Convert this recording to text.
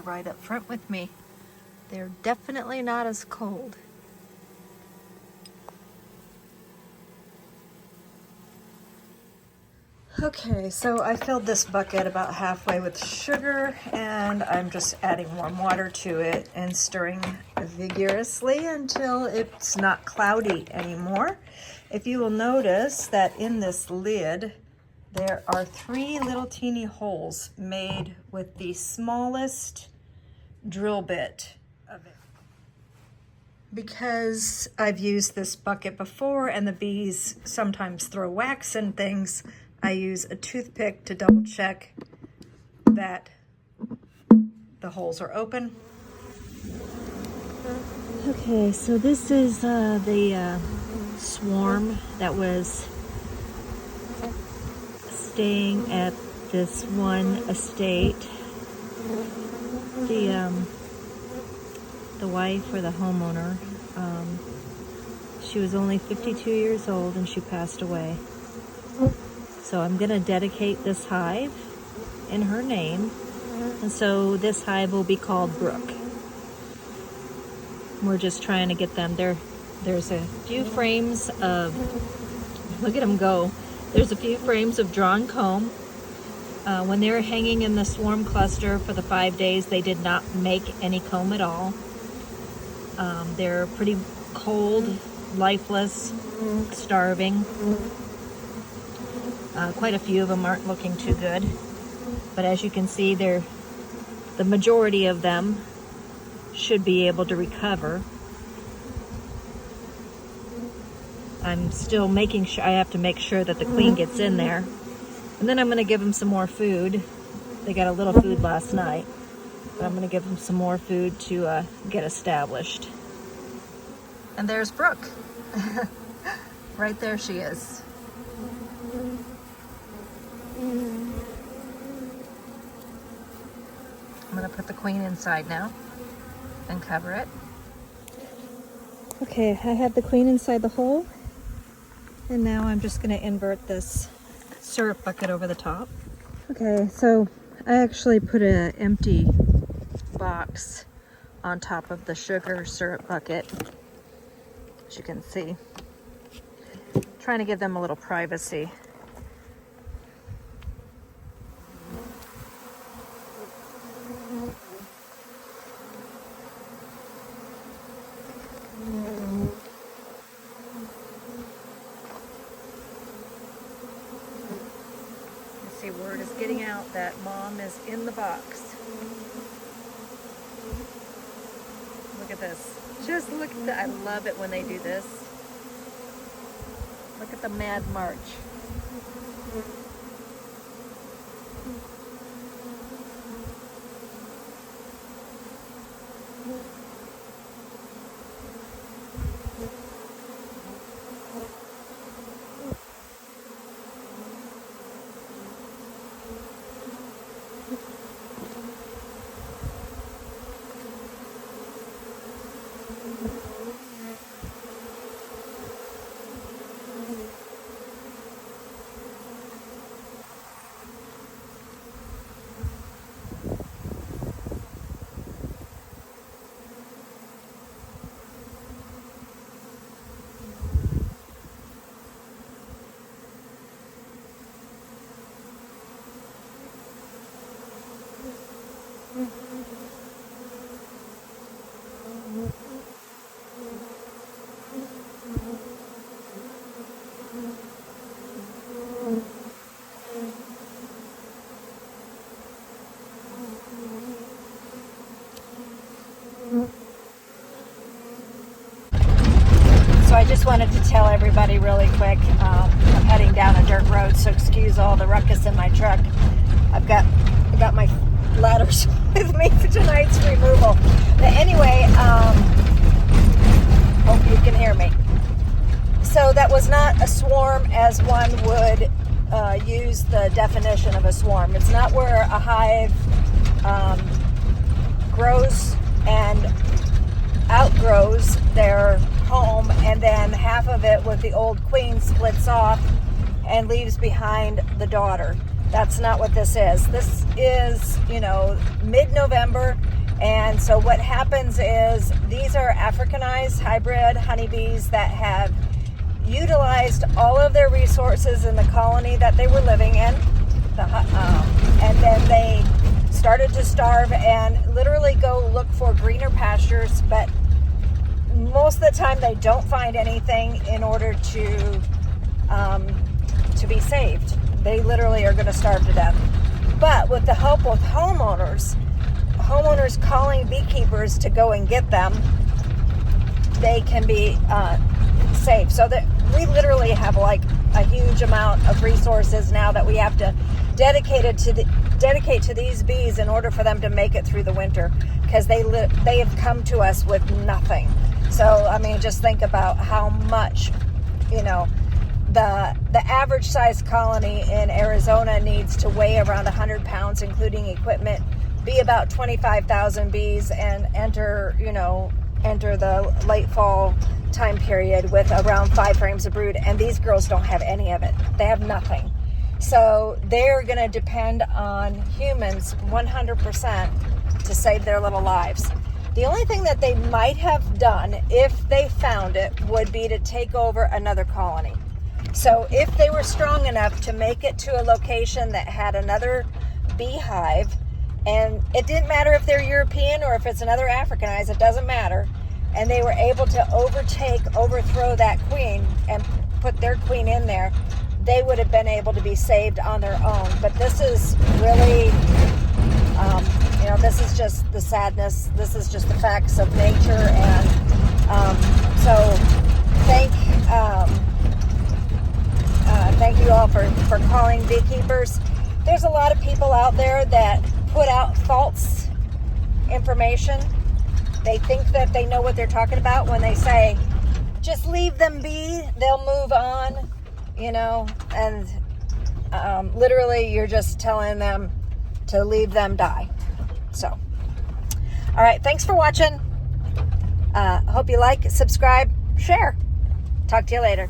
right up front with me. They're definitely not as cold. Okay, so I filled this bucket about halfway with sugar, and I'm just adding warm water to it and stirring vigorously until it's not cloudy anymore. If you will notice that in this lid, there are 3 little teeny holes made with the smallest drill bit of it. Because I've used this bucket before and the bees sometimes throw wax and things, I use a toothpick to double check that the holes are open. Okay, so this is the swarm that was staying at this one estate. The wife or the homeowner, she was only 52 years old and she passed away. So I'm going to dedicate this hive in her name, and so this hive will be called Brooke. We're just trying to get them there. There's a few frames of, look at them go. There's a few frames of drawn comb. When they were hanging in the swarm cluster for the 5 days, they did not make any comb at all. They're pretty cold, lifeless, starving. Quite a few of them aren't looking too good, but as you can see, the majority of them should be able to recover. I'm still making sure, I have to make sure that the queen gets in there, and then I'm going to give them some more food. They got a little food last night, but I'm going to give them some more food to get established. And there's Brooke. Right there she is. I'm going to put the queen inside now and cover it. Okay, I have the queen inside the hole, and now I'm just going to invert this syrup bucket over the top. Okay, so I actually put an empty box on top of the sugar syrup bucket, as you can see. Trying to give them a little privacy. See, word is getting out that mom is in the box. Look at this. Just look at that. I love it when they do this. Look at the mad march. So I just wanted to tell everybody really quick, I'm heading down a dirt road, so excuse all the ruckus in my truck. I got my ladders with me for tonight's removal. But anyway, hope you can hear me. So that was not a swarm as one would use the definition of a swarm. It's not where a hive grows and outgrows their home, and then half of it with the old queen splits off and leaves behind the daughter. That's not what this is. This is, mid-November, And so what happens is these are Africanized hybrid honeybees that have utilized all of their resources in the colony that they were living in. And then they started to starve and literally go look for greener pastures, but most of the time they don't find anything in order to be saved. They literally are going to starve to death. But with the help of homeowners calling beekeepers to go and get them, they can be saved. So that we literally have like a huge amount of resources now that we have to dedicate to these bees in order for them to make it through the winter, because they have come to us with nothing. So I mean, just think about how much, the average size colony in Arizona needs to weigh around 100 pounds, including equipment, be about 25,000 bees, and enter the late fall time period with around 5 frames of brood. And these girls don't have any of it. They have nothing. So they're going to depend on humans 100% to save their little lives. The only thing that they might have done, if they found it, would be to take over another colony. So if they were strong enough to make it to a location that had another beehive, and it didn't matter if they're European or if it's another Africanized, it doesn't matter, and they were able to overthrow that queen and put their queen in there, they would have been able to be saved on their own. But this is really, this is just the sadness. This is just the facts of nature. And so thank you all for calling beekeepers. There's a lot of people out there that put out false information. They think that they know what they're talking about when they say, just leave them be, they'll move on, and literally you're just telling them to leave them die. So, all right, thanks for watching. Hope you like, subscribe, share. Talk to you later.